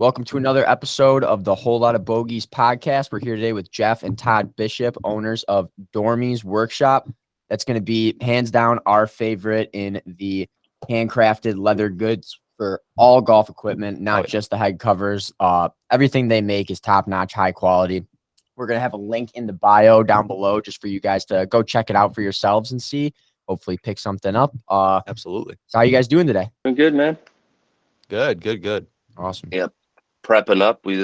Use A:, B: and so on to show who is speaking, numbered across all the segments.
A: Welcome to another episode of the Hole Lotta Bogeys Podcast. We're here today with Jeff and Todd Bishop, owners of Dormie Workshop. That's going to be hands down our favorite in the handcrafted leather goods for all golf equipment, not just the head covers. Everything they make is top-notch, high quality. We're going to have a link in the bio down below just for you guys to go check it out for yourselves and see. Hopefully pick something up.
B: Absolutely.
A: So how you guys doing today?
C: Doing good, man.
B: Good.
A: Awesome.
C: Yep. Prepping up. We've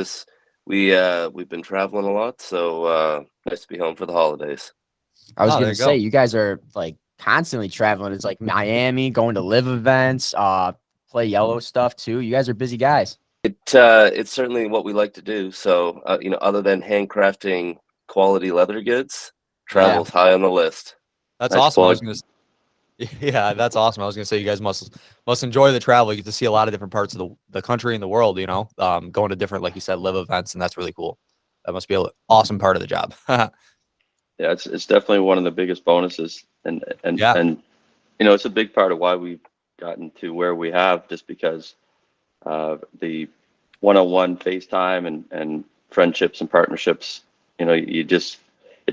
C: been traveling a lot, so nice to be home for the holidays.
A: I was gonna say, you guys are like constantly traveling. It's like Miami, going to live events, play yellow stuff too. You guys are busy guys.
C: It's certainly what we like to do. So other than handcrafting quality leather goods, travel's high on the list.
B: That's
C: nice
B: awesome. That's awesome. I was gonna say you guys must enjoy the travel. You get to see a lot of different parts of the country and the world, going to different, like you said, live events, and that's really cool. That must be an awesome part of the job.
C: Yeah, it's definitely one of the biggest bonuses, and it's a big part of why we've gotten to where we have, just because the one-on-one FaceTime and friendships and partnerships. It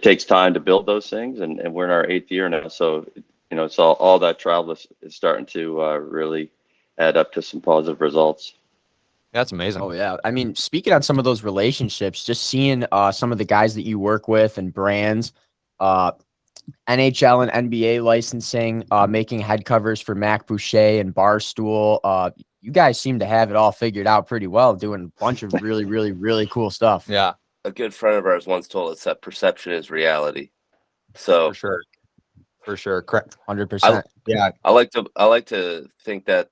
C: takes time to build those things, and we're in our 8th year now, so it's all that travel is starting to really add up to some positive results.
B: That's amazing.
A: Oh yeah. I mean, speaking on some of those relationships, just seeing some of the guys that you work with and brands, NHL and NBA licensing, making head covers for Mac Boucher and Barstool. You guys seem to have it all figured out pretty well, doing a bunch of really, really, really cool stuff.
B: Yeah.
C: A good friend of ours once told us that perception is reality. So
B: For sure. Correct.
A: 100%.
B: Yeah.
C: I like to think that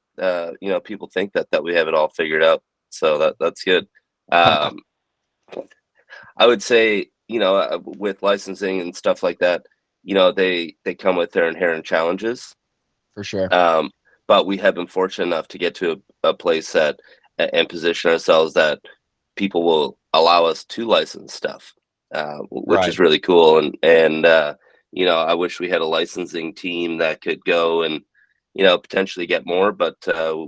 C: people think that we have it all figured out. So that's good. I would say, with licensing and stuff like that, they come with their inherent challenges.
A: For sure.
C: But we have been fortunate enough to get to a place and position ourselves that people will allow us to license stuff, which is really cool. And I wish we had a licensing team that could go and, potentially get more, but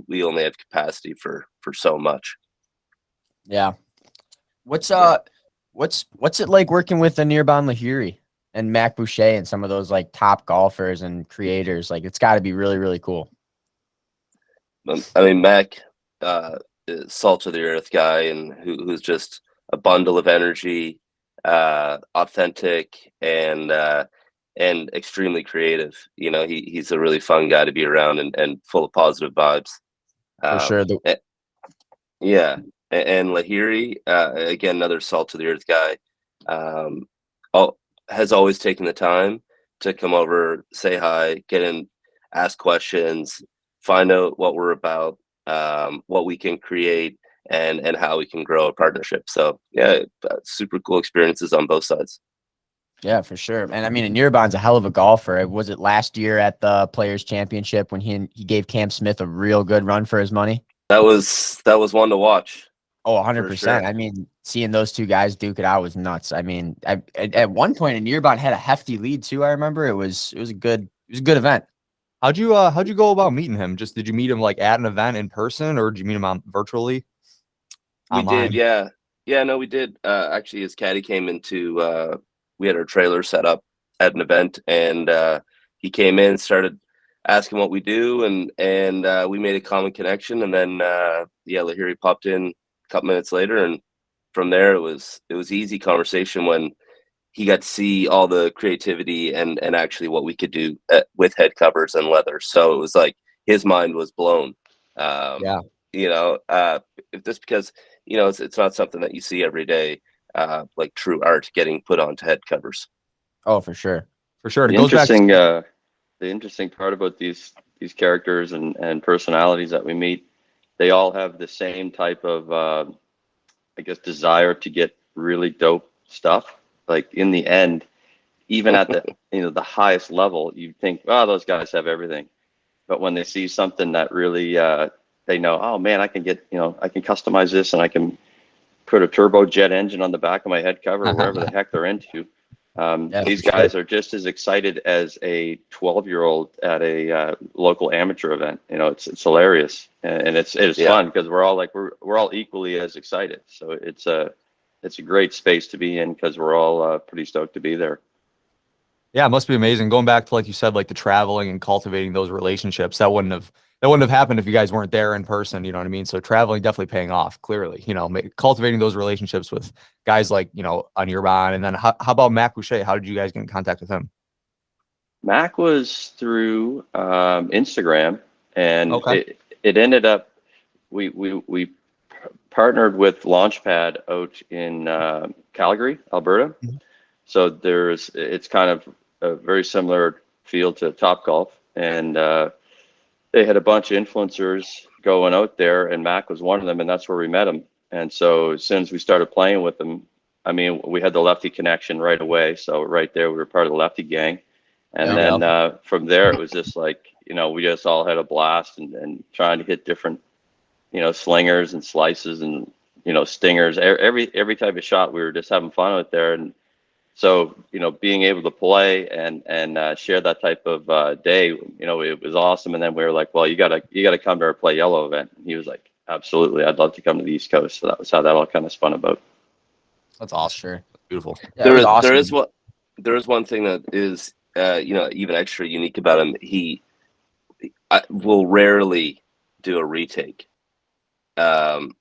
C: we only have capacity for so much.
A: Yeah. What's it like working with Anirban Lahiri and Mac Boucher and some of those like top golfers and creators? Like, it's got to be really, really cool.
C: I mean, Mac, is salt of the earth guy, and who's just a bundle of energy, authentic, and extremely creative. He's a really fun guy to be around and full of positive vibes.
A: For sure.
C: And Lahiri, again, another salt of the earth guy, has always taken the time to come over, say hi, get in, ask questions, find out what we're about, what we can create, and how we can grow a partnership. So super cool experiences on both sides.
A: Yeah, for sure. And I mean, Anirban's a hell of a golfer. Was it last year at the Players Championship when he gave Cam Smith a real good run for his money? That was
C: one to watch.
A: Oh, 100%. Sure. I mean, seeing those two guys duke it out was nuts. I mean, at one point, Anirban had a hefty lead too. I remember it was a good event.
B: How'd you go about meeting him? Just did you meet him like at an event in person, or did you meet him virtually?
C: We did, yeah. No, we did. Actually, his caddy came into. We had our trailer set up at an event, and he came in, started asking what we do, and we made a common connection, and then Lahiri popped in a couple minutes later, and from there it was easy conversation when he got to see all the creativity and actually what we could do with head covers and leather. So it was like his mind was blown. If this because it's not something that you see every day. Like true art getting put onto head covers.
A: Oh, for sure.
C: The interesting part about these characters and personalities that we meet, they all have the same type of desire to get really dope stuff. Like in the end, even at the the highest level, you think, oh, those guys have everything. But when they see something that really they know, oh man, I can customize this, and I can put a turbojet engine on the back of my head cover or wherever the heck they're into.
D: These guys are just as excited as a 12-year-old at a local amateur event. You know, it's hilarious, and it's fun because we're all equally as excited. So it's a great space to be in because we're all pretty stoked to be there.
B: Yeah, it must be amazing. Going back to, like you said, like the traveling and cultivating those relationships, that wouldn't have happened if you guys weren't there in person. You know what I mean? So traveling definitely paying off, clearly, you know, cultivating those relationships with guys like, you know, on your bond. And then how about Mac Boucher? How did you guys get in contact with him?
D: Mac was through Instagram, and it ended up, we partnered with Launchpad out in Calgary, Alberta. Mm-hmm. So it's kind of a very similar field to Topgolf, and they had a bunch of influencers going out there, and Mac was one of them, and that's where we met him. And so as soon as we started playing with him, I mean, we had the lefty connection right away. So right there, we were part of the lefty gang. And then from there, it was just like, you know, we just all had a blast and trying to hit different, you know, slingers and slices and, you know, stingers. Every type of shot, we were just having fun out there. And so, you know, being able to play and share that type of day, you know, it was awesome. And then we were like, well, you gotta come to our Play Yellow event. And he was like, absolutely, I'd love to come to the East Coast. So that was how that all kind of spun about.
B: That's awesome. Sure. Beautiful.
C: Yeah, there is one thing that is, you know, even extra unique about him. He will rarely do a retake. And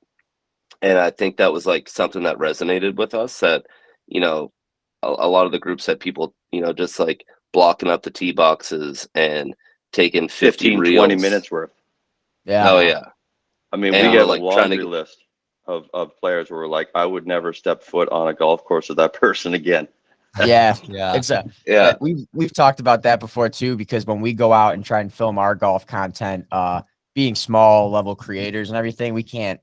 C: I think that was like something that resonated with us, that, you know, a lot of the groups had people, you know, just like blocking up the tee boxes and taking 15,
D: 20 minutes worth.
A: Yeah.
C: Oh yeah.
D: I mean, we get like a laundry list of players where we're like, I would never step foot on a golf course with that person again.
A: Yeah.
C: Yeah.
A: We've talked about that before too, because when we go out and try and film our golf content, being small level creators and everything, we can't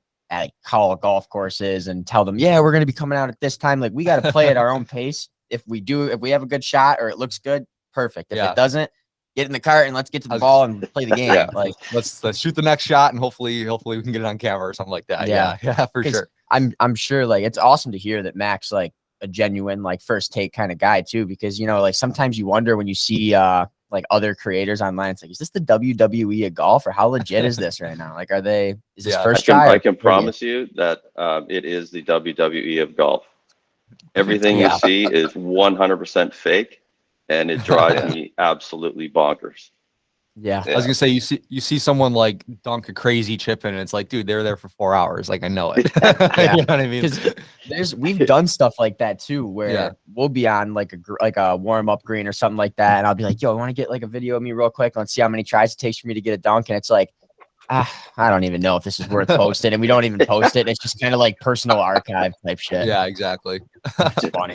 A: call golf courses and tell them, yeah, we're going to be coming out at this time. Like, we got to play at our own pace. If we have a good shot or it looks good, perfect. If it doesn't, get in the cart and let's get to the ball and play the game.
C: Yeah.
A: Like,
B: let's shoot the next shot and hopefully we can get it on camera or something like that. Yeah, for sure.
A: I'm sure, like, it's awesome to hear that Mac's like a genuine, like, first take kind of guy too, because, you know, like, sometimes you wonder when you see like other creators online, it's like, is this the WWE of golf, or how legit is this right now? Like, is this first try?
D: I can promise you that it is the WWE of golf. Everything you see is 100% fake, and it drives me absolutely bonkers.
A: Yeah.
B: I was gonna say, you see someone like dunk a crazy chip in, and it's like, dude, they're there for 4 hours. Like, I know it. You know what I mean?
A: Because we've done stuff like that too, where we'll be on like a warm up green or something like that, and I'll be like, yo, I want to get like a video of me real quick. Let's see how many tries it takes for me to get a dunk, and it's like, I don't even know if this is worth posting, and we don't even post it. It's just kind of like personal archive type shit.
B: Yeah, exactly.
A: It's funny.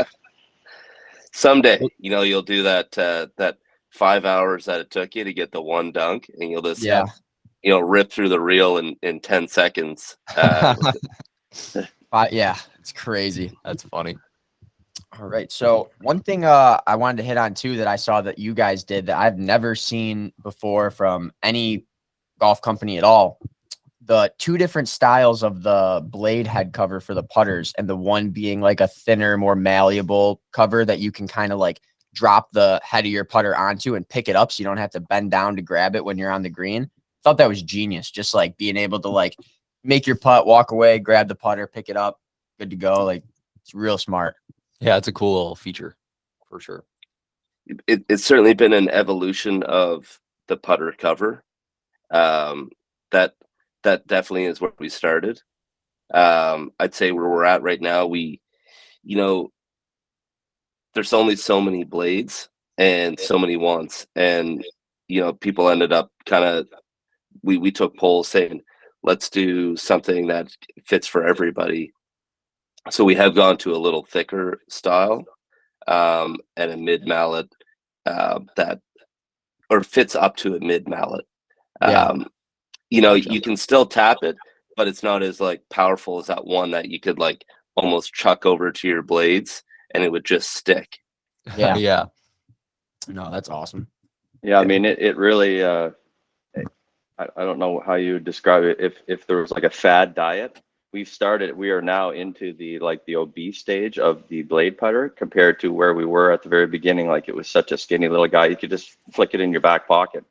C: Someday, you know, you'll do that 5 hours that it took you to get the one dunk, and you'll just you know, rip through the reel in 10 seconds.
A: It's crazy.
B: That's funny.
A: All right. So one thing I wanted to hit on too, that I saw that you guys did that I've never seen before from any golf company at all, the two different styles of the blade head cover for the putters, and the one being like a thinner, more malleable cover that you can kind of like drop the head of your putter onto and pick it up, so you don't have to bend down to grab it when you're on the green. Thought that was genius. Just like being able to like make your putt, walk away, grab the putter, pick it up, good to go. Like, it's real smart.
B: Yeah, it's a cool little feature for sure.
C: It's certainly been an evolution of the putter cover. That definitely is where we started. I'd say where we're at right now, you know, there's only so many blades and so many wants, and, you know, people ended up kind of, we took polls saying, let's do something that fits for everybody. So we have gone to a little thicker style, and a mid mallet that fits up to a mid mallet. You know, you can still tap it, but it's not as like powerful as that one that you could like almost chuck over to your blades and it would just stick.
A: Yeah. No, that's awesome.
D: Yeah, I mean, it really, I don't know how you describe it. If there was like a fad diet, we are now into the obese stage of the blade putter compared to where we were at the very beginning. Like, it was such a skinny little guy, you could just flick it in your back pocket.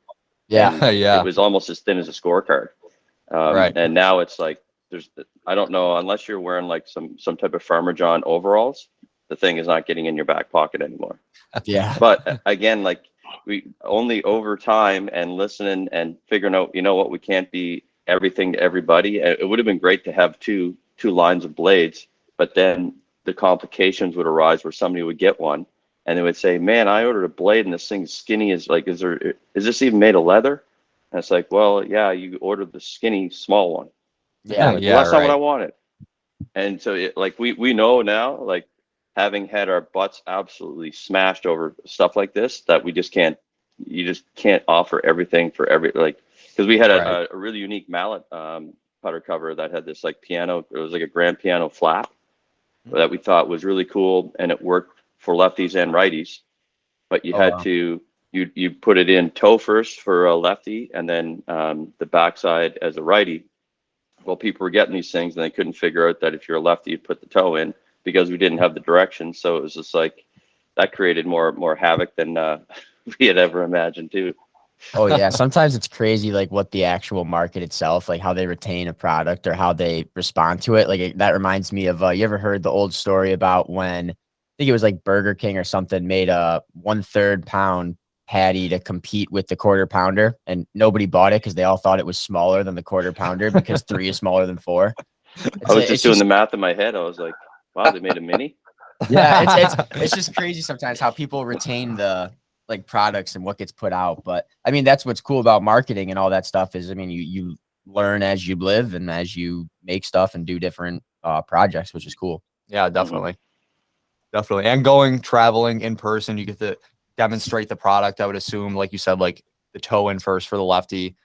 A: Yeah.
B: Yeah.
D: It was almost as thin as a scorecard.
B: Right.
D: And now it's like, I don't know, unless you're wearing like some type of Farmer John overalls, the thing is not getting in your back pocket anymore.
A: Yeah.
D: But again, like, we only over time and listening and figuring out, what, we can't be everything to everybody. It would have been great to have two lines of blades, but then the complications would arise where somebody would get one and they would say, man, I ordered a blade and this thing's skinny. Is this even made of leather? And it's like, well, yeah, you ordered the skinny small one.
A: Yeah.
D: Well, that's not what I wanted. And so we know now, like, having had our butts absolutely smashed over stuff like this, that you just can't offer everything for because we had a really unique mallet putter cover that had this like piano, it was like a grand piano flap that we thought was really cool, and it worked for lefties and righties, but you had to, you put it in toe first for a lefty and then the backside as a righty. Well, people were getting these things and they couldn't figure out that if you're a lefty, you put the toe in, because we didn't have the direction. So it was just like, that created more havoc than we had ever imagined too.
A: Oh yeah. Sometimes it's crazy, like what the actual market itself, like how they retain a product or how they respond to it. Like that reminds me of, you ever heard the old story about when, I think it was like Burger King or something, made a 1/3 pound patty to compete with the 1/4 pounder, and nobody bought it because they all thought it was smaller than the 1/4 pounder because 3 is smaller than 4.
D: I was just doing the math in my head. I was like, wow, they made a mini.
A: Yeah, it's just crazy sometimes how people retain the like products and what gets put out. But I mean, that's what's cool about marketing and all that stuff is, I mean, you learn as you live and as you make stuff and do different projects, which is cool.
B: Yeah, definitely. Definitely. And traveling in person, you get to demonstrate the product. I would assume, like you said, like the toe in first for the lefty,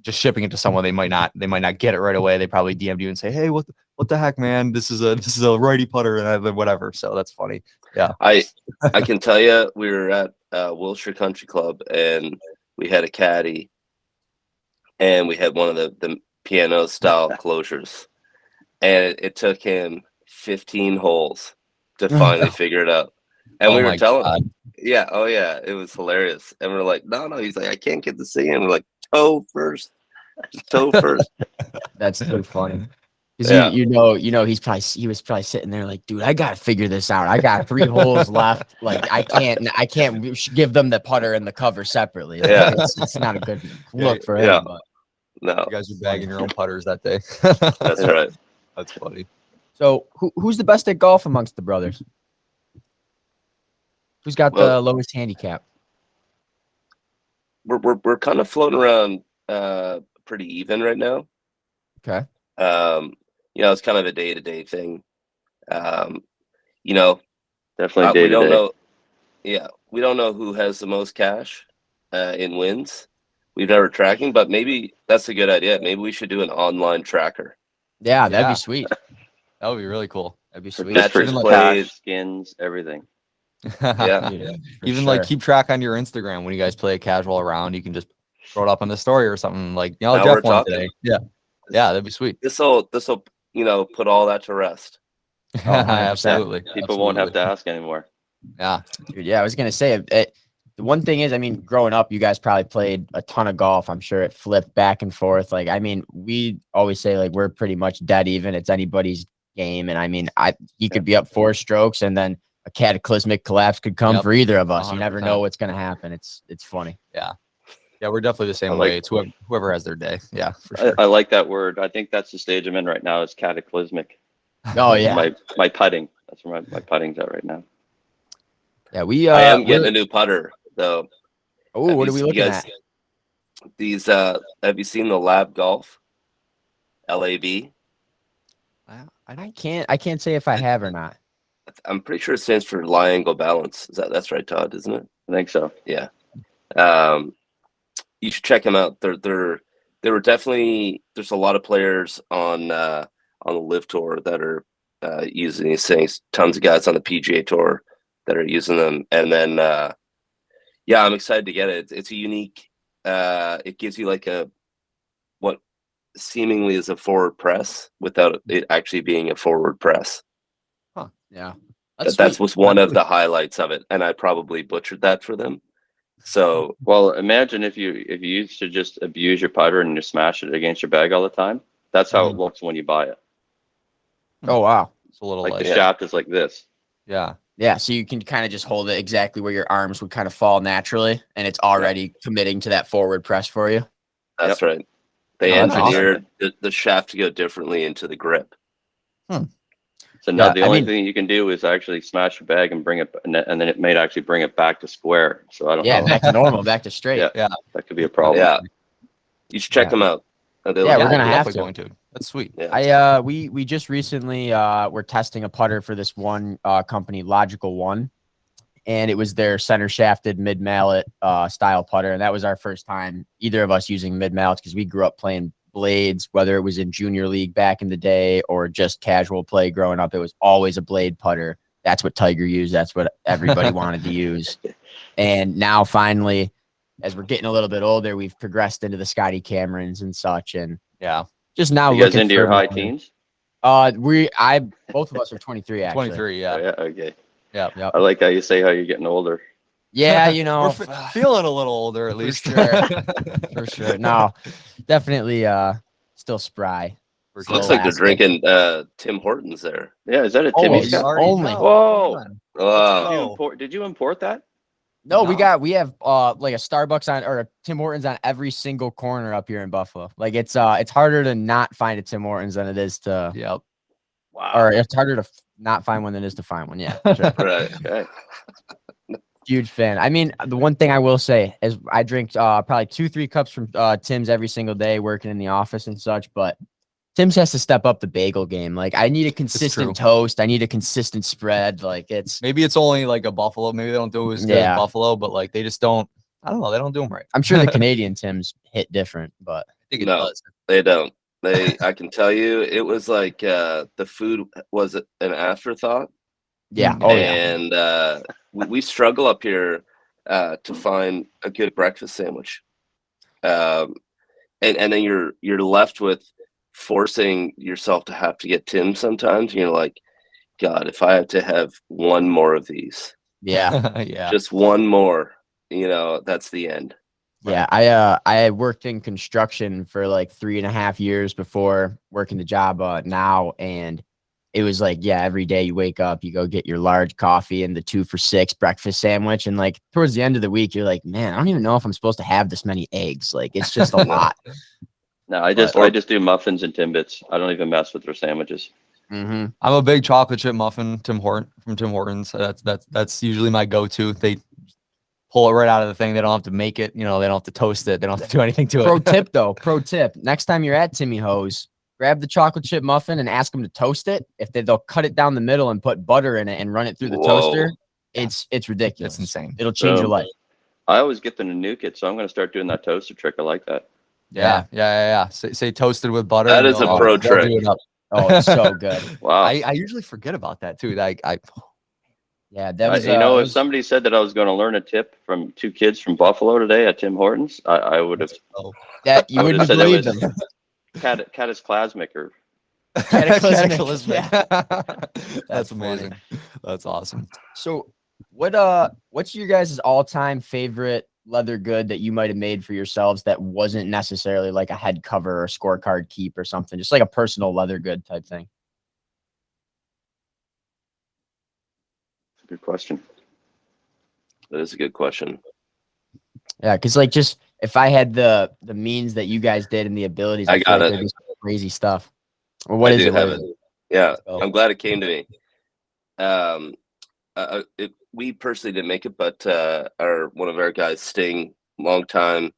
B: just shipping it to someone, they might not get it right away. They probably DM'd you and say, hey, what the heck, man, this is a righty putter and whatever. So that's funny. Yeah.
C: I can tell you, we were at Wilshire Country Club and we had a caddy and we had one of the piano style closures, and it took him 15 holes to finally figure it out. And we were telling him, yeah, oh yeah, it was hilarious. And we're like, no, he's like, I can't get this thing in. We're like, toe first, just toe first.
A: That's so funny. Because he was probably sitting there like, dude, I gotta figure this out. I got 3 holes left. Like, I can't give them the putter and the cover separately. Like,
C: Yeah,
A: it's not a good look for him.
C: Yeah.
A: But
C: No,
B: you guys are bagging your own putters that day.
C: that's right.
B: That's funny.
A: So who's the best at golf amongst the brothers? Who's got the lowest handicap?
C: We're kind of floating around pretty even right now.
A: Okay.
C: It's kind of a day-to-day thing.
D: Definitely day-to-day.
C: We don't know. Yeah, we don't know who has the most cash in wins. We've never tracking, but maybe that's a good idea. Maybe we should do an online tracker.
A: Yeah, that'd be sweet.
B: That would be really cool.
A: That'd be sweet.
C: Matches,
D: plays, skins, everything.
C: Yeah.
B: Even like keep track on your Instagram when you guys play a casual round. You can just throw it up on the story or something like, Jeff won today. Yeah, that'd be sweet.
C: This will put all that to rest.
B: Absolutely.
D: People won't have to ask anymore.
B: Yeah,
A: dude. Yeah, I was gonna say the one thing is, I mean, growing up, you guys probably played a ton of golf. I'm sure it flipped back and forth. Like, I mean, we always say like we're pretty much dead even. It's anybody's game, and I mean, you could be up 4 strokes, and then a cataclysmic collapse could come for either of us. 100%. You never know what's gonna happen. It's funny.
B: Yeah, we're definitely the same way. It's whoever has their day. Yeah, for sure.
D: I like that word. I think that's the stage I'm in right now. Is cataclysmic.
A: Oh yeah,
D: my putting. That's where my putting's at right now.
A: Yeah,
C: I am getting a new putter though.
A: Oh, what are we looking at?
C: These have you seen the Lab Golf? LAB?
A: I can't say if I have or not.
C: I'm pretty sure it stands for lie angle balance. That's right, Todd, isn't it?
D: I think so.
C: Yeah. You should check them out. There were definitely, there's a lot of players on the Live Tour that are using these things. Tons of guys on the PGA Tour that are using them. And then I'm excited to get it. It's a unique, it gives you like seemingly is a forward press without it actually being a forward press.
A: Huh. Yeah.
C: That was one of the highlights of it, and I probably butchered that for them. So,
D: well, imagine if you used to just abuse your putter and you smash it against your bag all the time. That's how it looks when you buy it.
A: Oh wow.
B: It's a little
D: like the shaft is like this.
B: Yeah.
A: Yeah, so you can kind of just hold it exactly where your arms would kind of fall naturally, and it's already committing to that forward press for you.
C: That's right. They engineered the shaft to go differently into the grip.
D: So now the only thing you can do is actually smash your bag and bring it, and then it may actually bring it back to square. So I don't know.
A: Yeah, back to normal, back to straight.
D: Yeah, that could be a problem.
C: Yeah, you should check them out.
A: Yeah, we're gonna have to.
B: Going to. That's sweet.
C: Yeah.
A: We just recently we're testing a putter for this one company, Logical One, and it was their center shafted mid mallet style putter, and that was our first time either of us using mid mallets because we grew up playing blades, whether it was in junior league back in the day or just casual play growing up. It was always a blade putter. That's what Tiger used. That's what everybody wanted to use. And now finally, as we're getting a little bit older, we've progressed into the Scotty Camerons and such, and just now
D: you guys into your high teens?
A: Both of us are 23 actually.
B: 23, yeah.
D: Okay.
B: Yeah.
D: I like how you say how you're getting older.
A: Yeah, you know,
B: we're feeling a little older at least.
A: For sure. No, definitely still spry.
C: Looks like they're drinking Tim Hortons there.
D: Yeah, is that a Timmy's cup?
A: Only.
D: Whoa. Did you import that?
A: No, we have like a Starbucks or a Tim Hortons on every single corner up here in Buffalo. Like it's harder to not find a Tim Hortons than it is to
D: Wow.
A: Or it's harder to not find one than it is to find one. Yeah. Sure.
C: Right. Okay.
A: Huge fan. I mean, the one thing I will say is I drink probably 2-3 cups from Tim's every single day working in the office and such, but Tim's has to step up the bagel game. Like I need a consistent toast. I need a consistent spread. Like
B: maybe it's only like a Buffalo. Maybe they don't do it as good as Buffalo, but like they just don't. I don't know. They don't do them right.
A: I'm sure the Canadian Tim's hit different, but
B: I think it does.
C: They don't. I can tell you, it was like the food was an afterthought.
A: Yeah.
C: And we struggle up here to find a good breakfast sandwich. And then you're left with forcing yourself to have to get Tim sometimes. You're like, God, if I have to have one more of these, just one more, that's the end.
A: Yeah, I worked in construction for like 3.5 years before working the job now, and it was like, every day you wake up, you go get your large coffee and the 2 for $6 breakfast sandwich, and like towards the end of the week, you're like, man, I don't even know if I'm supposed to have this many eggs. Like it's just a lot.
D: No, I just do muffins and Timbits. I don't even mess with their sandwiches.
B: Mm-hmm. I'm a big chocolate chip muffin from Tim Hortons. That's usually my go-to. They pull it right out of the thing. They don't have to make it. They don't have to toast it. They don't have to do anything to it. Pro tip. Next time you're at Timmy Ho's, grab the chocolate chip muffin and ask them to toast it. If they'll cut it down the middle and put butter in it and run it through the toaster, it's ridiculous. It's insane.
A: It'll change your life.
D: I always get them to nuke it, so I'm going to start doing that toaster trick. I like that.
B: Yeah. Say toasted with butter.
C: That is a pro trick.
A: Oh, it's so good.
D: Wow.
B: I usually forget about that too.
A: That was.
D: If somebody said that I was going to learn a tip from 2 kids from Buffalo today at Tim Hortons, I would have.
A: That you wouldn't believe them.
D: Cataclysmic or.
A: Cataclysmic.
B: That's amazing. That's awesome.
A: So, what's your guys' all-time favorite leather good that you might have made for yourselves that wasn't necessarily like a head cover or scorecard keep or something, just like a personal leather good type thing?
D: Good question.
C: That is a good question.
A: Yeah, because like just if I had the means that you guys did and the abilities,
C: I got it.
A: Crazy stuff. Well, what is it?
C: Yeah, I'm glad it came to me. We personally didn't make it, but one of our guys, Sting, longtime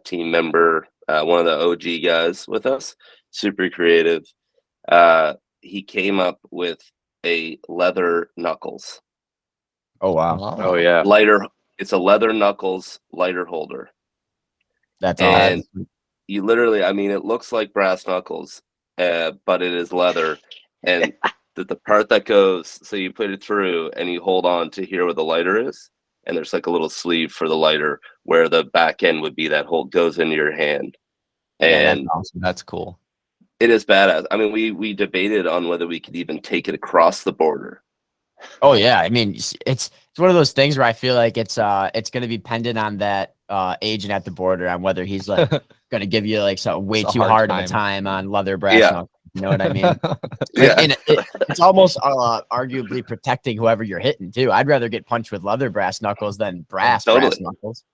C: team member, one of the OG guys with us, super creative. He came up with a leather knuckles.
A: Oh wow!
D: Oh yeah,
C: lighter. It's a leather knuckles lighter holder.
A: That's awesome.
C: You literally, it looks like brass knuckles, but it is leather, and the part that goes, so you put it through and you hold on to here where the lighter is, and there's like a little sleeve for the lighter where the back end would be that goes into your hand. And
B: that's awesome. That's cool.
C: It is badass. I mean, we debated on whether we could even take it across the border.
A: Oh yeah, I mean it's one of those things where I feel like it's going to be pendant on that agent at the border on whether he's like going to give you like something way too hard of a time on leather brass knuckles. You know what I mean? And it's almost arguably protecting whoever you're hitting too. I'd rather get punched with leather brass knuckles than brass knuckles.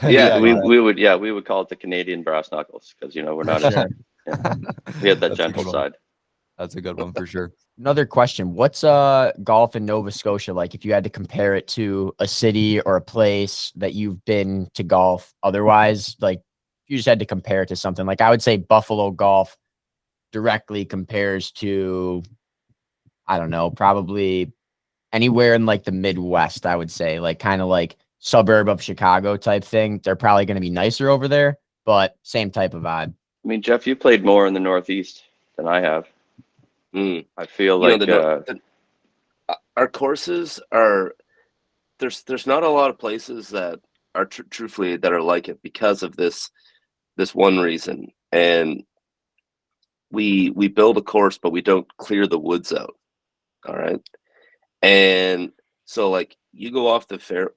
C: Yeah,
D: we would call it the Canadian brass knuckles because we're not
A: sure.
D: We have that gentle side.
B: That's a good one for sure.
A: Another question. What's golf in Nova Scotia like if you had to compare it to a city or a place that you've been to golf otherwise? Like if you just had to compare it to something, like I would say Buffalo golf directly compares to, I don't know, probably anywhere in like the Midwest, I would say, like kind of like suburb of Chicago type thing. They're probably going to be nicer over there, but same type of vibe.
D: I mean, Jeff, you played more in the Northeast than I have. I feel like
C: our courses are there's not a lot of places that are truthfully that are like it because of this one reason. And we build a course, but we don't clear the woods out. All right. And so like you go off the fair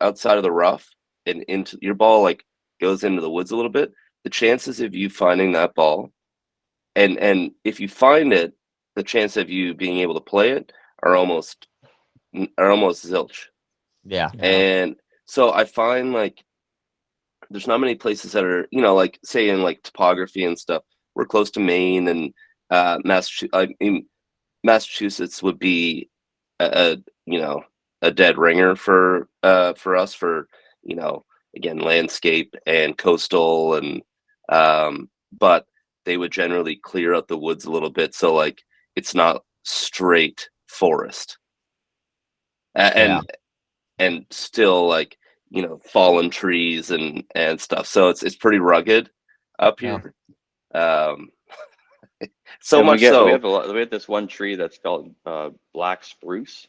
C: outside of the rough and into your ball, like goes into the woods a little bit. The chances of you finding that ball and if you find it, the chance of you being able to play it are almost zilch.
A: Yeah.
C: And so I find like there's not many places that are, like say in like topography and stuff. We're close to Maine and Massachusetts would be a dead ringer for us for, again, landscape and coastal and but they would generally clear out the woods a little bit. So like it's not straight forest and still like, fallen trees and stuff. So it's pretty rugged up here. So much so
D: we have this one tree that's called black spruce.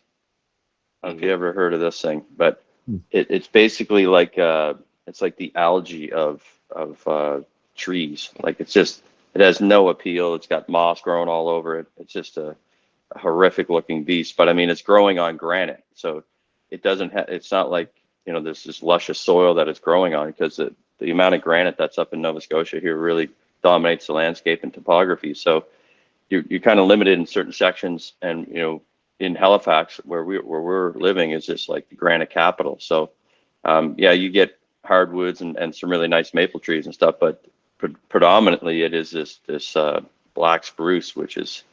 D: I don't know if you ever heard of this thing, but it's basically like it's like the algae of trees. Like it has no appeal. It's got moss growing all over it. It's just a horrific looking beast. But I mean, it's growing on granite, so it doesn't have. It's not like there's this luscious soil that it's growing on because the amount of granite that's up in Nova Scotia here really dominates the landscape and topography. So you're kind of limited in certain sections, and in Halifax where we're living is just like the granite capital. So you get hardwoods and some really nice maple trees and stuff, but predominantly it is this black spruce, which is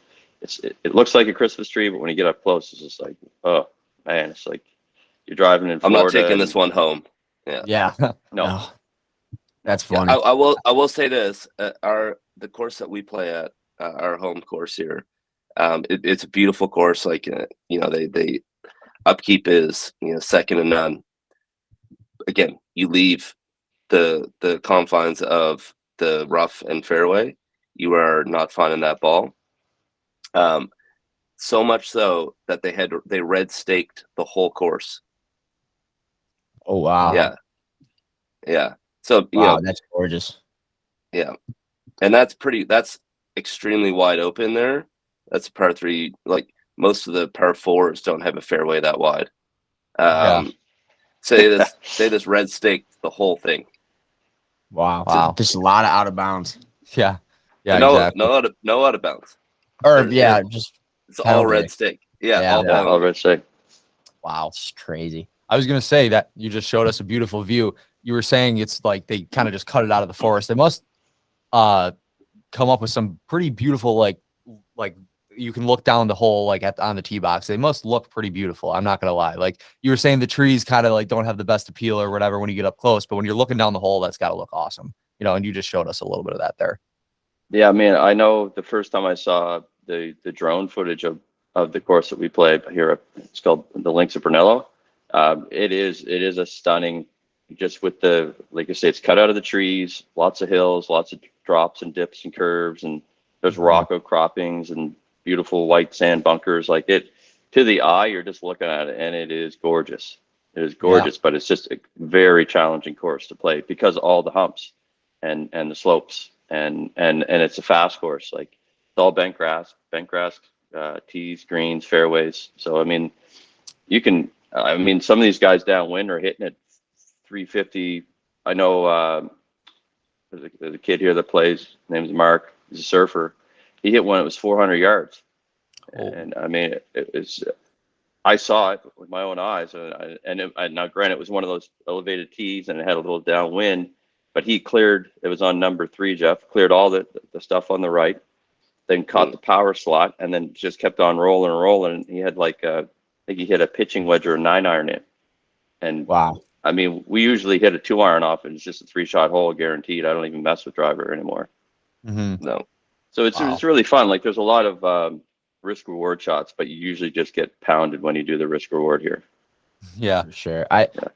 D: it looks like a Christmas tree, but when you get up close, it's just like, oh man, it's like you're driving in Florida.
C: I'm not taking this one home.
A: Yeah.
D: No.
A: That's funny.
C: I will say this: the course that we play at, our home course here, it's a beautiful course. Like they upkeep is second to none. Again, you leave the confines of the rough and fairway, you are not finding that ball. So much so that they red staked the whole course.
A: Oh wow!
C: Yeah. So
A: that's gorgeous.
C: Yeah, and that's extremely wide open there. That's a par 3. Like most of the par 4s don't have a fairway that wide. So they just red staked the whole thing.
A: Wow. Just a lot of out of bounds.
B: Yeah.
C: Exactly. No out of bounds.
A: Or it's
C: all red stake.
D: All red stake.
A: Wow, it's crazy.
B: I was gonna say that you just showed us a beautiful view. You were saying it's like they kind of just cut it out of the forest. They must come up with some pretty beautiful like you can look down the hole like on the tee box. They must look pretty beautiful. I'm not gonna lie. Like you were saying, the trees kind of like don't have the best appeal or whatever when you get up close, but when you're looking down the hole, that's got to look awesome. And you just showed us a little bit of that there.
D: Yeah, I mean, I know the first time I saw the drone footage of the course that we played here, it's called the Links of Brunello. It is a stunning, just with like I say, it's cut out of the trees, lots of hills, lots of drops and dips and curves, and there's rock outcroppings and beautiful white sand bunkers. Like it, to the eye, you're just looking at it and it is gorgeous. It is gorgeous, but it's just a very challenging course to play because of all the humps and the slopes. and it's a fast course. Like it's all bent grass, tees, greens, fairways. So I mean, some of these guys downwind are hitting it 350. I know there's a kid here that plays. His name's Mark. He's a surfer. He hit one. It was 400 yards, and I mean, it's. I saw it with my own eyes, now granted, it was one of those elevated tees, and it had a little downwind. But he cleared. It was on number 3. Jeff cleared all the stuff on the right, then caught the power slot, and then just kept on rolling. And he had I think he hit a pitching wedge or a 9-iron in. And
A: wow.
D: I mean, we usually hit a 2-iron off, and it's just a 3-shot hole guaranteed. I don't even mess with driver anymore.
B: Mm-hmm.
D: No. So it's really fun. Like there's a lot of risk reward shots, but you usually just get pounded when you do the risk reward here.
B: Yeah,
A: for sure.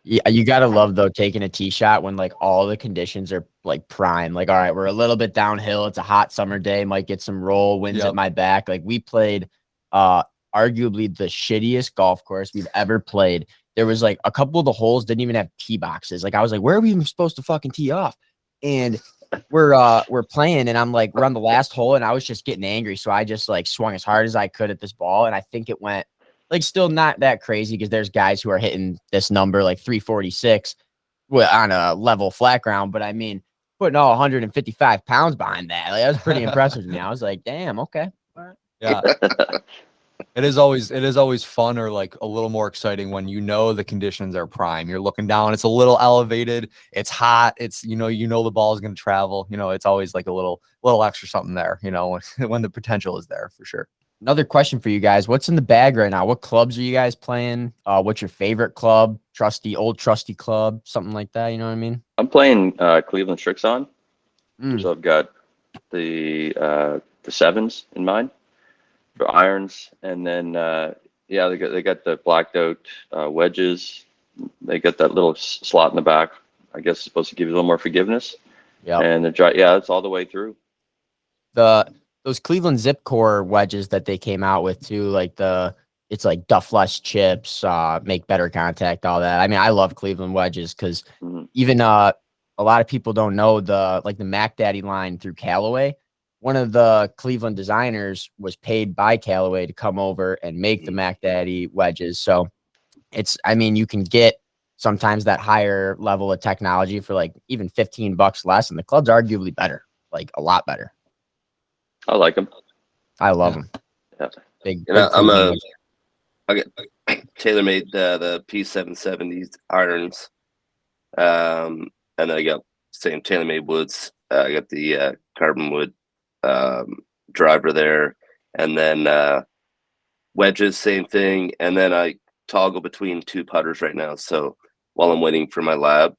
A: You gotta love though taking a tee shot when like all the conditions are like prime. Like, all right, we're a little bit downhill. It's a hot summer day. Might get some roll winds at my back. Like we played arguably the shittiest golf course we've ever played. There was like a couple of the holes didn't even have tee boxes. Like I was like, where are we even supposed to fucking tee off? And we're playing, and I'm like, we're on the last hole, and I was just getting angry. So I just like swung as hard as I could at this ball. And I think it went like still not that crazy because there's guys who are hitting this number like 346 on a level flat ground. But I mean, putting all 155 pounds behind that, like, that was pretty impressive to me. I was like, damn, okay. All right.
B: Yeah. It is always fun or like a little more exciting when you know the conditions are prime. You're looking down, it's a little elevated, it's hot, it's the ball is going to travel. It's always like a little extra something there, when the potential is there for sure.
A: Another question for you guys. What's in the bag right now? What clubs are you guys playing? What's your favorite club? Old trusty club, something like that, you know what I mean?
D: I'm playing Cleveland Strixon. So I've got the 7s in mind for irons, and then they got the blacked out wedges. They got that little slot in the back. I guess it's supposed to give you a little more forgiveness. Yeah, and it's all the way through.
A: Those Cleveland Zip Core wedges that they came out with too, like it's like duff less chips, make better contact, all that. I mean, I love Cleveland wedges because even a lot of people don't know the Mac Daddy line through Callaway. One of the Cleveland designers was paid by Callaway to come over and make the Mac Daddy wedges. So you can get sometimes that higher level of technology for like even $15 less, and the club's arguably better, like a lot better.
D: I like them.
A: I love them.
D: Yeah.
A: Big
C: I get TaylorMade the P770s irons, and then I got same TaylorMade woods. I got the carbon wood driver there, and then wedges, same thing. And then I toggle between 2 putters right now. So while I'm waiting for my lab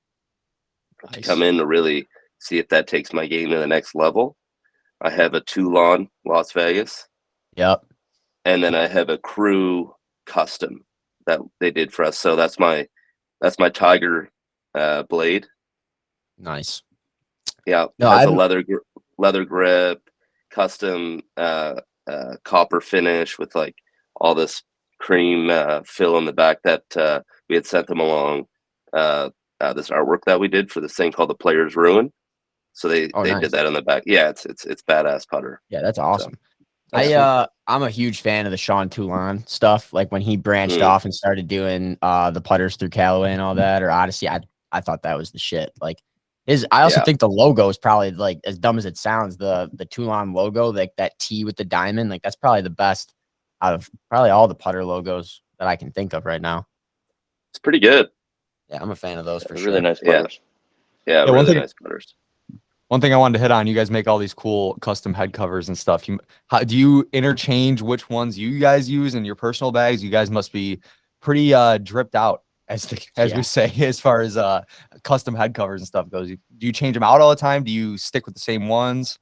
C: to come in to really see if that takes my game to the next level, I have a Toulon Las Vegas.
A: Yep.
C: And then I have a Crew custom that they did for us. So that's my Tiger blade.
A: Nice.
C: Yeah. No, it has a leather grip, custom copper finish with like all this cream fill in the back that we had sent them along this artwork that we did for this thing called the Player's Ruin. So they
A: nice.
C: did that on the back. Yeah, it's badass putter.
A: Yeah, that's awesome. So, I'm a huge fan of the Sean Toulon stuff. Like when he branched off and started doing the putters through Callaway and all that, or Odyssey, I thought that was the shit. Like I also think the logo is probably like as dumb as it sounds. The Toulon logo, like that T with the diamond, like that's probably the best out of probably all the putter logos that I can think of right now.
C: It's pretty good.
A: Yeah, I'm a fan of those for sure.
D: Really nice putters.
C: Yeah, really nice putters.
B: One thing I wanted to hit on, you guys make all these cool custom head covers and stuff. Do you interchange which ones you guys use in your personal bags? You guys must be pretty dripped out, as we say, as far as custom head covers and stuff goes. Do you change them out all the time? Do you stick with the same ones?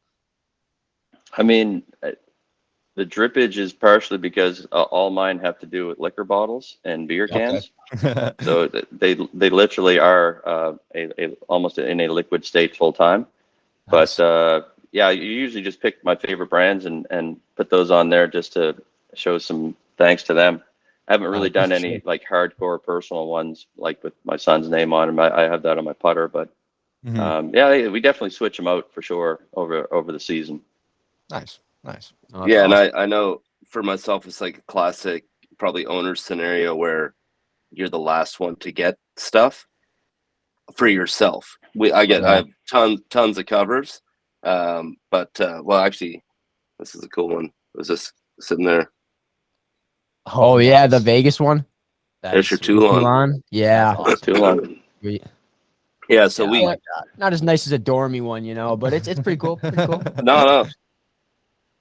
D: I mean, the drippage is partially because all mine have to do with liquor bottles and beer cans. Okay. So they literally are almost in a liquid state full time. Nice. But you usually just pick my favorite brands and put those on there just to show some thanks to them. I haven't really done any like hardcore personal ones like with my son's name on them. I have that on my putter, but Yeah, we definitely switch them out for sure over the season.
B: Nice.
C: Oh, yeah, awesome. And I know for myself, it's like a classic, probably owner scenario where you're the last one to get stuff for yourself. I have tons of covers, but actually, this is a cool one. Was this sitting there?
A: Oh yeah, the Vegas one.
C: There's your Toulon.
A: Yeah,
D: awesome. Toulon.
C: Yeah, so
A: not as nice as a Dormie one, but it's pretty cool. Pretty cool.
C: No.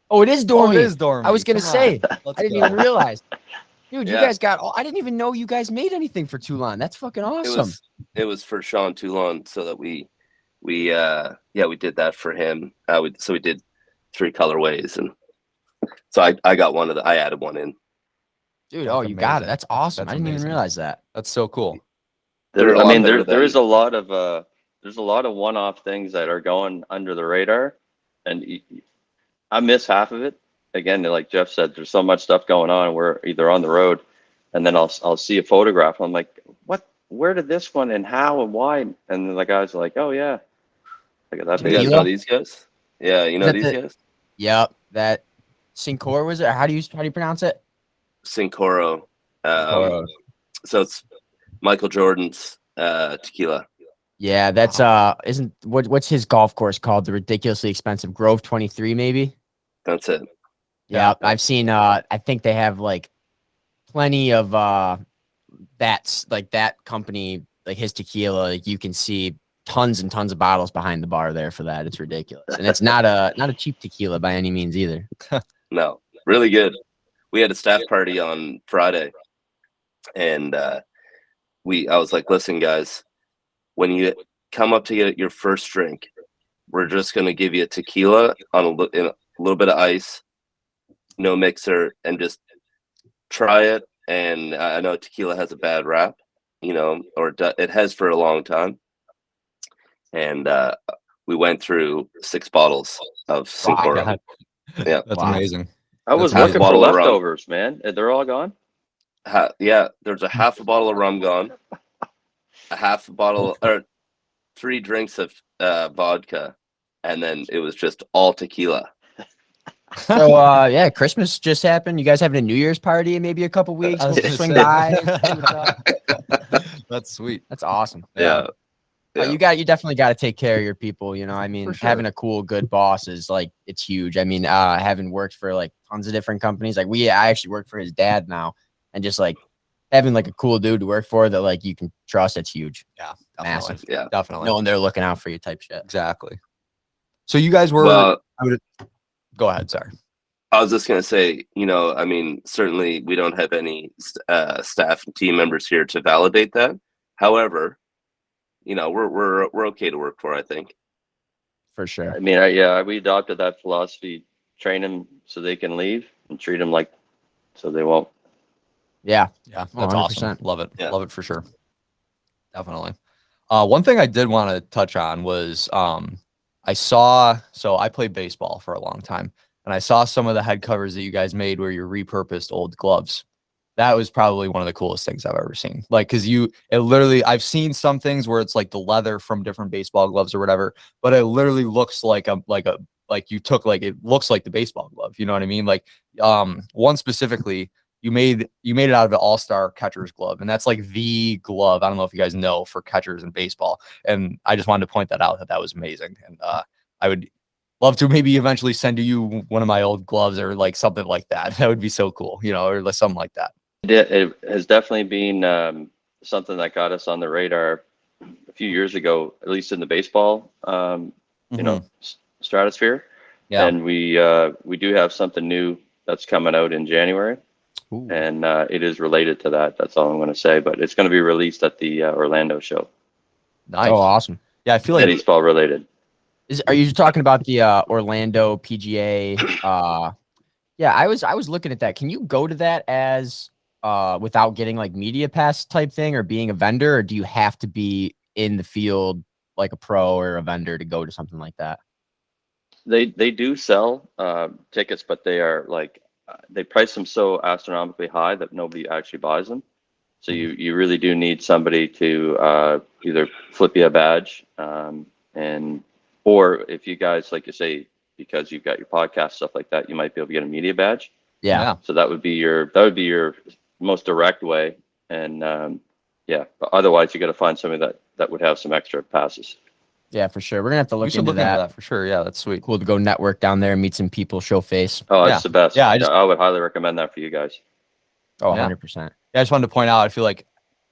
A: Oh, it is Dormie.
B: Oh, it is Dormie.
A: I was gonna say, I didn't even realize. Dude,
C: yeah.
A: You guys I didn't even know you guys made anything for Toulon. That's fucking awesome.
C: It was for Sean Toulon, so that we did that for him. We did 3 colorways, and so I got I added one in.
A: Dude, you got it. That's awesome. I didn't even realize that.
B: That's so cool.
D: There is a lot of one-off things that are going under the radar, and I miss half of it. Again, like Jeff said, there's so much stuff going on. We're either on the road, and then I'll see a photograph. I'm like, what? Where did this one and how and why? And then the guys are like, oh yeah, look at that.
C: You guys know these guys? Yeah, you know these guys.
A: Yep, that Sincor was it? Or how do you pronounce it?
C: Sincoro. So it's Michael Jordan's tequila.
A: Yeah, that's what's his golf course called? The ridiculously expensive Grove 23, maybe.
C: That's it.
A: Yeah, I've seen. I think they have like plenty of that's like that company, like his tequila. Like you can see tons and tons of bottles behind the bar there for that. It's ridiculous, and it's not a cheap tequila by any means either.
C: No, really good. We had a staff party on Friday, and I was like, listen, guys, when you come up to get your first drink, we're just gonna give you a tequila in a little bit of ice. No mixer, and just try it. And I know tequila has a bad rap, or it has for a long time. And we went through 6 bottles of Sincoro.
B: Wow. Yeah, that's amazing.
D: I was looking for leftovers, man. They're all gone.
C: There's a half a bottle of rum gone, a half a bottle or 3 drinks of vodka, and then it was just all tequila.
A: So Christmas just happened. You guys having a New Year's party in maybe a couple weeks? We'll swing by.
B: That's sweet.
A: That's awesome.
C: Yeah.
A: You definitely got to take care of your people. Having a cool, good boss is like, it's huge. Having worked for like tons of different companies, like I actually work for his dad now, and just like having like a cool dude to work for that like you can trust, it's huge.
B: Yeah,
A: definitely. Massive.
C: Yeah,
B: definitely.
A: Knowing they're looking out for you type shit.
B: Exactly. So you guys were. Go ahead. Sorry.
C: I was just going to say, certainly we don't have any staff and team members here to validate that. However, we're okay to work for, I think.
A: For sure.
D: We adopted that philosophy, train them so they can leave and treat them like so they won't.
A: Yeah.
B: Yeah. That's 100%. Awesome. Love it. Yeah. Love it for sure. Definitely. One thing I did want to touch on was I played baseball for a long time, and I saw some of the head covers that you guys made where you repurposed old gloves. That was probably one of the coolest things I've ever seen. Like, cause I've seen some things where it's like the leather from different baseball gloves or whatever, but it literally looks it looks like the baseball glove. You know what I mean? Like, one specifically, you made it out of an all-star catcher's glove, and that's like the glove. I don't know if you guys know, for catchers in baseball. And I just wanted to point that out, that was amazing. And I would love to maybe eventually send you one of my old gloves or like something like that. That would be so cool, or like something like that.
D: It has definitely been something that got us on the radar a few years ago, at least in the baseball, stratosphere. Yeah. And we do have something new that's coming out in January. Ooh. And it is related to that. That's all I'm going to say. But it's going to be released at the Orlando show.
A: Nice. Oh, awesome.
B: Yeah, I feel like
D: baseball related.
A: Are you talking about the Orlando PGA? Yeah, I was looking at that. Can you go to that as without getting like media pass type thing or being a vendor, or do you have to be in the field like a pro or a vendor to go to something like that?
D: They do sell tickets, but they are like they price them so astronomically high that nobody actually buys them. So you really do need somebody to either flip you a badge, or if you guys, like you say, because you've got your podcast, stuff like that, you might be able to get a media badge.
A: Yeah.
D: So that would be your most direct way. And but otherwise you got to find somebody that would have some extra passes.
A: Yeah, for sure. We're gonna have to look into
B: into that for sure. Yeah, that's sweet.
A: Cool to go network down there, meet some people, show face.
D: Oh, it's the best.
B: Yeah,
D: I would highly recommend that for you guys.
A: Oh, 100%.
B: Yeah, I just wanted to point out, I feel like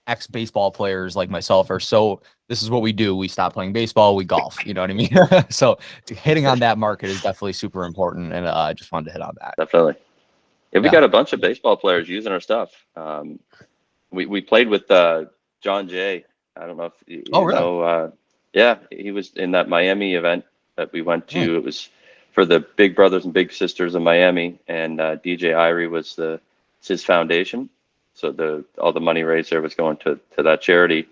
B: ex-baseball players like myself this is what we do. We stop playing baseball, we golf, you know what I mean? So hitting on that market is definitely super important. And I just wanted to hit on that.
D: Definitely. Yeah, we got a bunch of baseball players using our stuff. We played with John Jay. I don't know if you know. Yeah, he was in that Miami event that we went to. It was for the Big Brothers and Big Sisters of Miami, and DJ Irie was his foundation. So all the money raised there was going to that charity.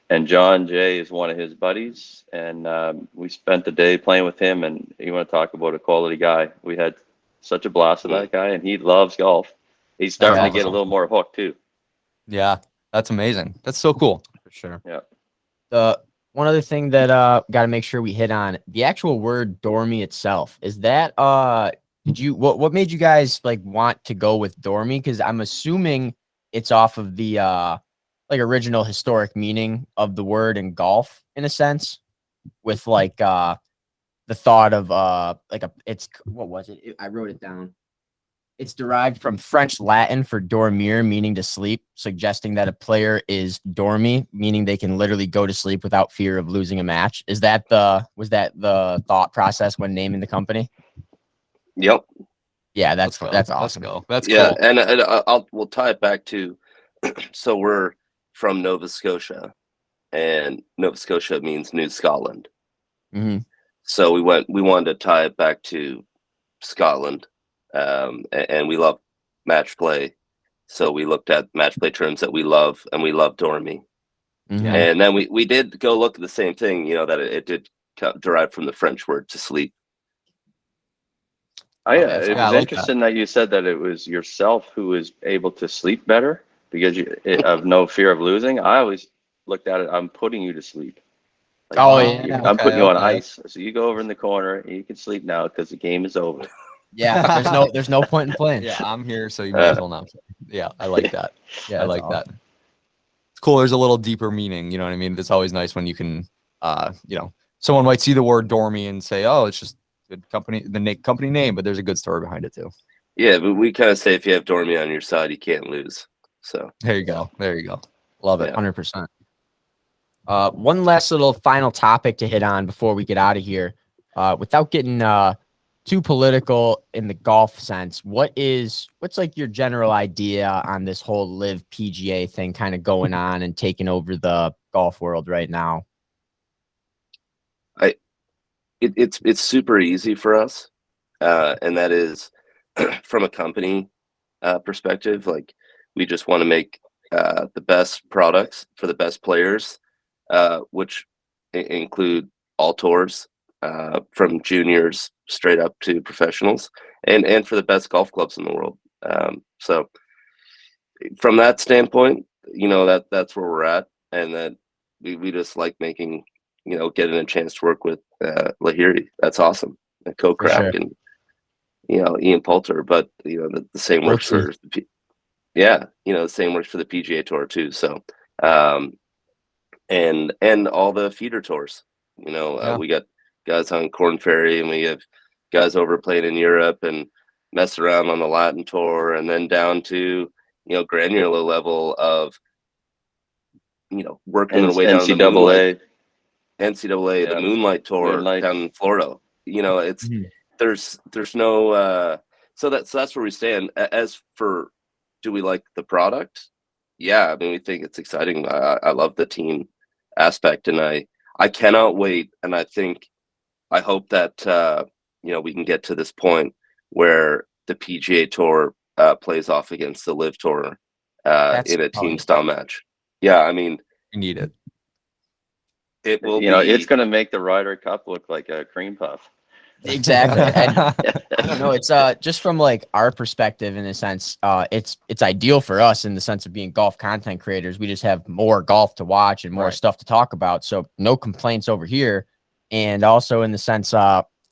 D: And John Jay is one of his buddies, and we spent the day playing with him. And you want to talk about a quality guy? We had such a blast with that guy, and he loves golf. He's starting to get a little more hooked too.
B: Yeah, that's amazing. That's so cool.
A: For sure.
D: Yeah.
A: One other thing that got to make sure we hit on, the actual word Dormie itself. Is that what made you guys like want to go with Dormie? Because I'm assuming it's off of the like original historic meaning of the word in golf, in a sense, with like the thought of what was it? I wrote it down. It's derived from French Latin for dormir, meaning to sleep, suggesting that a player is dormi, meaning they can literally go to sleep without fear of losing a match. Was that the thought process when naming the company?
C: Yep.
A: Yeah, that's awesome.
B: That's
C: cool.
B: And
C: we'll tie it back to, so we're from Nova Scotia, and Nova Scotia means New Scotland.
A: Mm-hmm.
C: So we wanted to tie it back to Scotland. And we love match play, so we looked at match play terms that we love, and we love Dormie.
A: Mm-hmm.
C: And then we did go look at the same thing, that it did derive from the French word to sleep.
D: It was interesting that you said that it was yourself who was able to sleep better because you have no fear of losing. I always looked at it, I'm putting you to sleep. Like, I'm putting you on ice, so you go over in the corner and you can sleep now because the game is over.
A: Yeah, there's no point in playing.
B: Yeah, I'm here, so you might as well not play. Yeah, I like that. Yeah, I like that. It's cool. There's a little deeper meaning. You know what I mean? It's always nice when you can, someone might see the word Dormie and say, "Oh, it's just good company, company name," but there's a good story behind it too.
C: Yeah, but we kind of say if you have Dormie on your side, you can't lose. So
B: there you go.
A: Love it, 100%. One last little final topic to hit on before we get out of here, without getting too political in the golf sense. What's like your general idea on this whole Live PGA thing kind of going on and taking over the golf world right now?
C: It's super easy for us, and that is from a company perspective. Like, we just want to make the best products for the best players, which include all tours, from juniors straight up to professionals, and for the best golf clubs in the world. So from that standpoint, that's where we're at, and that we just like making, getting a chance to work with Lahiri. That's awesome. And Kokrak and Ian Poulter, but the same works for the same works for the PGA Tour too. So and all the feeder tours. We got guys on Corn Ferry, and we have guys over playing in Europe and mess around on the Latin Tour, and then down to granular level of working their way down to the NCAA, the Moonlight Tour down in Florida. It's there's no so that's where we stand. As for, do we like the product? Yeah, I mean, we think it's exciting. I love the team aspect, and I cannot wait. And I hope that we can get to this point where the PGA Tour plays off against the Live Tour in a team style match. Yeah, I mean,
B: you need it.
C: It will
D: it's going to make the Ryder Cup look like a cream puff.
A: Exactly. And I don't know. It's just from like our perspective, in a sense, it's ideal for us in the sense of being golf content creators. We just have more golf to watch and more stuff to talk about. So no complaints over here. And also in the sense,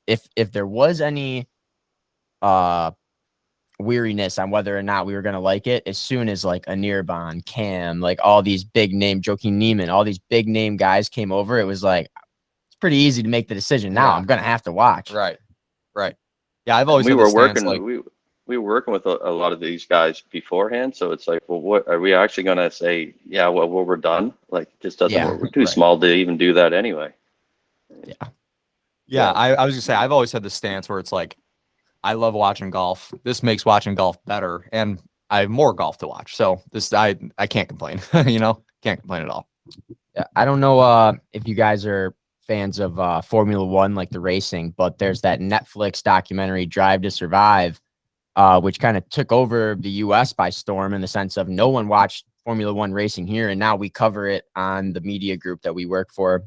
A: if there was any weariness on whether or not we were going to like it, as soon as like a Nirban, Cam, like all these big name, Joaquin Neiman, all these big name guys came over, it was like, it's pretty easy to make the decision. Now I'm going to have to watch.
B: Right. Yeah. I've always,
D: we were working with a lot of these guys beforehand. So it's like, well, what are we actually going to say? Yeah, well, we're done. Like, it just doesn't work. We're too small to even do that anyway.
B: Yeah. I was gonna say, I've always had the stance where it's like, I love watching golf. This makes watching golf better, and I have more golf to watch. So I can't complain. Can't complain at all.
A: Yeah, I don't know if you guys are fans of Formula One, like the racing, but there's that Netflix documentary Drive to Survive, which kind of took over the US by storm in the sense of no one watched Formula One racing here. And now we cover it on the media group that we work for,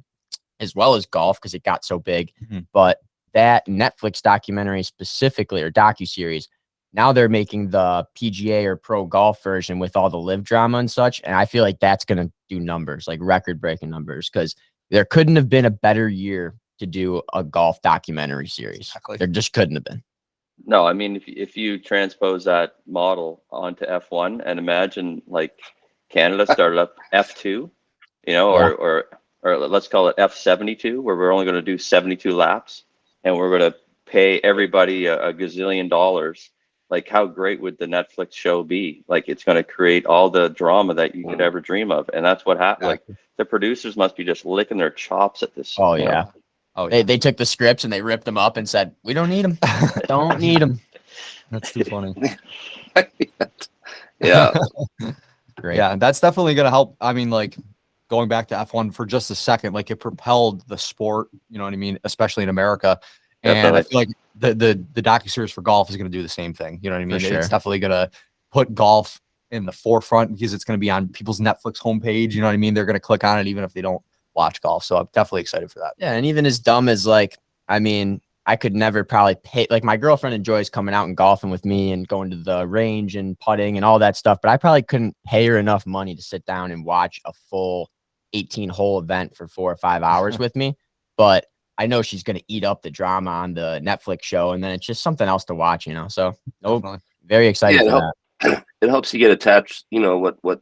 A: as well as golf, because it got so big. But that Netflix documentary specifically, or docuseries, now they're making the PGA or pro golf version with all the live drama and such. And I feel like that's going to do numbers, like record-breaking numbers, because there couldn't have been a better year to do a golf documentary series. Exactly. There just couldn't have been.
D: No, I mean, if you transpose that model onto F1 and imagine like Canada started up F2, or let's call it F72, where we're only going to do 72 laps. And we're going to pay everybody a gazillion dollars. Like, how great would the Netflix show be? Like, it's going to create all the drama that you could ever dream of. And that's what happened. Like, the producers must be just licking their chops at this.
A: Oh, yeah. Oh, yeah. They took the scripts and they ripped them up and said, we don't need them. Don't need them.
B: That's too funny.
C: Yeah.
A: Great.
B: Yeah, that's definitely going to help. I mean, like, going back to F1 for just a second, like, it propelled the sport, you know what I mean, especially in America. And I feel like the docuseries for golf is going to do the same thing. You know what I mean?
A: Sure.
B: It's definitely going to put golf in the forefront because it's going to be on people's Netflix homepage. You know what I mean? They're going to click on it even if they don't watch golf. So I'm definitely excited for that.
A: Yeah, and even as dumb as, like, I mean, I could never probably pay, like, my girlfriend enjoys coming out and golfing with me and going to the range and putting and all that stuff, but I probably couldn't pay her enough money to sit down and watch a full 18-hole event for 4 or 5 hours with me. But I know she's going to eat up the drama on the Netflix show, and then it's just something else to watch, So very excited for that.
C: It helps you get attached. What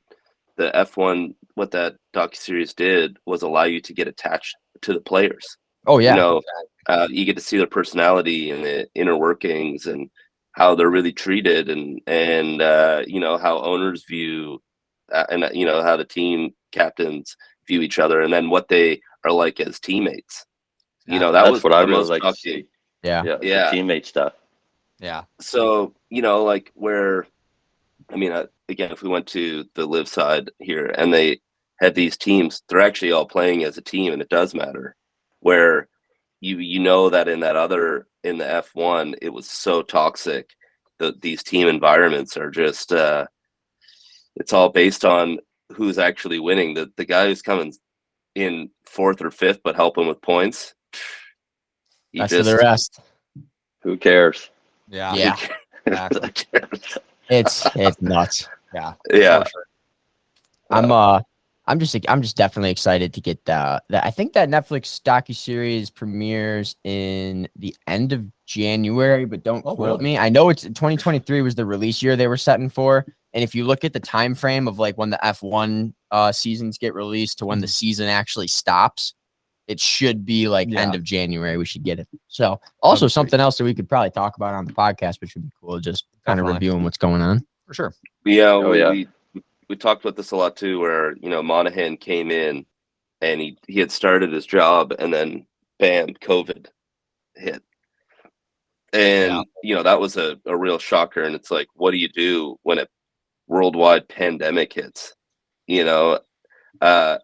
C: the F1, what that docuseries did was allow you to get attached to the players.
A: Oh, yeah.
C: You get to see their personality and the inner workings and how they're really treated and how owners view and how the team captains view each other, and then what they are like as teammates.
D: That's what I really like to see.
A: Yeah.
D: The teammate stuff.
B: Yeah.
C: So, like where, I mean, again, if we went to the live side here and they had these teams, they're actually all playing as a team, and it does matter. Where that in the F1, it was so toxic. These team environments are just, it's all based on who's actually winning. The guy who's coming in 4th or 5th, but helping with points.
A: That's for the rest.
D: Who cares?
B: Yeah.
A: Yeah.
B: Exactly.
A: It's nuts.
B: Yeah.
C: Yeah.
B: Sure.
A: I'm just definitely excited to get that. I think that Netflix docuseries premieres in the end of January, but don't quote me. I know it's 2023 was the release year they were setting for. And if you look at the time frame of like when the F1 seasons get released to when the season actually stops, it should be like end of January. We should get it. So also something else that we could probably talk about on the podcast, which would be cool. Just kind of reviewing what's going on.
B: For sure.
C: Yeah. We talked about this a lot too, where, Monahan came in and he had started his job and then bam, COVID hit. And, that was a real shocker. And it's like, what do you do when a worldwide pandemic hits, and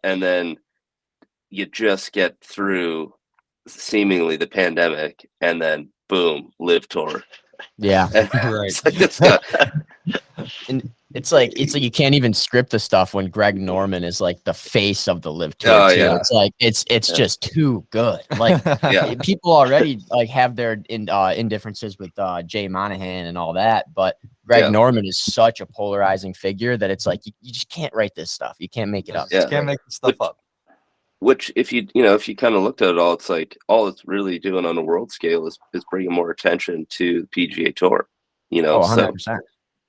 C: then you just get through seemingly the pandemic and then boom, live tour.
A: Yeah.
B: Right.
A: And It's like you can't even script the stuff when Greg Norman is like the face of the Live Tour. Too.
C: Yeah.
A: It's like it's just too good. Like
C: Yeah.
A: people already like have their indifferences with Jay Monahan and all that, but Greg Norman is such a polarizing figure that it's like you just can't write this stuff. You can't make it up.
B: You just can't make this stuff up.
C: Which if you kind of looked at it all, it's like all it's really doing on a world scale is bringing more attention to the PGA Tour. You know,
A: 100%.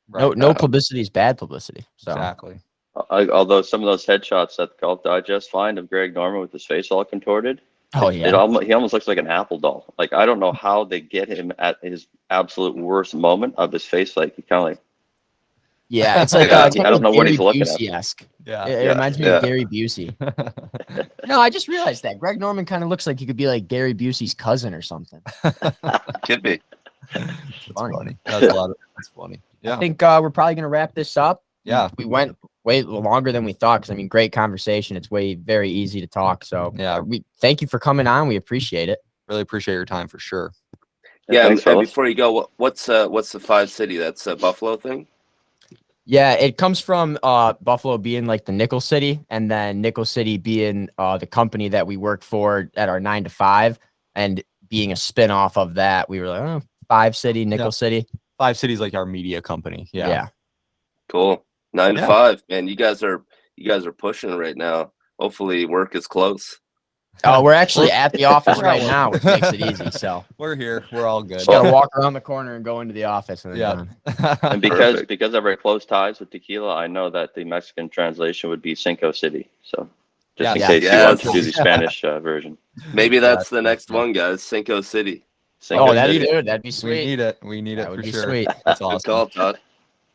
A: No publicity is bad publicity. So.
B: Exactly.
D: Although some of those headshots that the Golf Digest find of Greg Norman with his face all contorted, he almost looks like an Apple doll. Like I don't know how they get him at his absolute worst moment of his face. Like he kind of like.
A: Yeah, it's like
D: I don't know what he's looking at.
A: Yeah, it reminds me of Gary Busey. No, I just realized that Greg Norman kind of looks like he could be like Gary Busey's cousin or something.
C: Could be.
B: That's funny. That's funny. Yeah.
A: I think we're probably gonna wrap this up.
B: Yeah,
A: we went way longer than we thought because I mean, great conversation. It's very easy to talk. So
B: yeah,
A: we thank you for coming on. We appreciate it.
B: Really appreciate your time for sure.
C: Yeah, and before you go, what's the 5 city? That's a Buffalo thing.
A: Yeah, it comes from Buffalo being like the nickel city, and then nickel city being the company that we work for at our 9 to 5, and being a spinoff of that. We were like, 5 city, nickel city.
B: 5 cities like our media company. Yeah.
C: Cool. 9 to 5, man. You guys are pushing right now. Hopefully, work is close.
A: Oh, we're actually at the office right now, which makes it easy. So
B: we're here. We're all good.
A: Just gotta walk around the corner and go into the office. And
D: and because of our close ties with tequila, I know that the Mexican translation would be Cinco City. So just in case you want to do the Spanish version.
C: Maybe that's the next one, guys. Cinco City.
A: That'd be sweet.
B: We need it
A: that
B: for
A: would be
B: sure.
A: Sweet.
B: That's awesome.
C: Good call, Todd.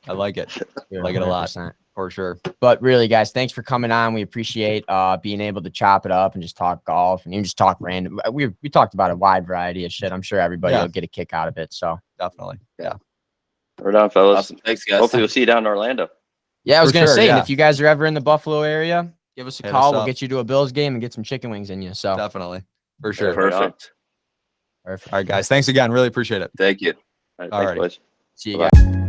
B: I like it. I like it a lot. For sure.
A: But really, guys, thanks for coming on. We appreciate being able to chop it up and just talk golf and even just talk random. We talked about a wide variety of shit. I'm sure everybody will get a kick out of it. So
B: definitely. Yeah.
D: We're down, fellas.
C: Awesome. Thanks, guys.
D: Hopefully we'll see you down in Orlando.
A: Yeah, I was going to say, if you guys are ever in the Buffalo area, give us a call. We'll get you to a Bills game and get some chicken wings in you. So
B: definitely. For sure.
C: Perfect.
B: All right, guys. Thanks again. Really appreciate it.
C: Thank you.
D: All right. Thanks, boys.
A: See you guys.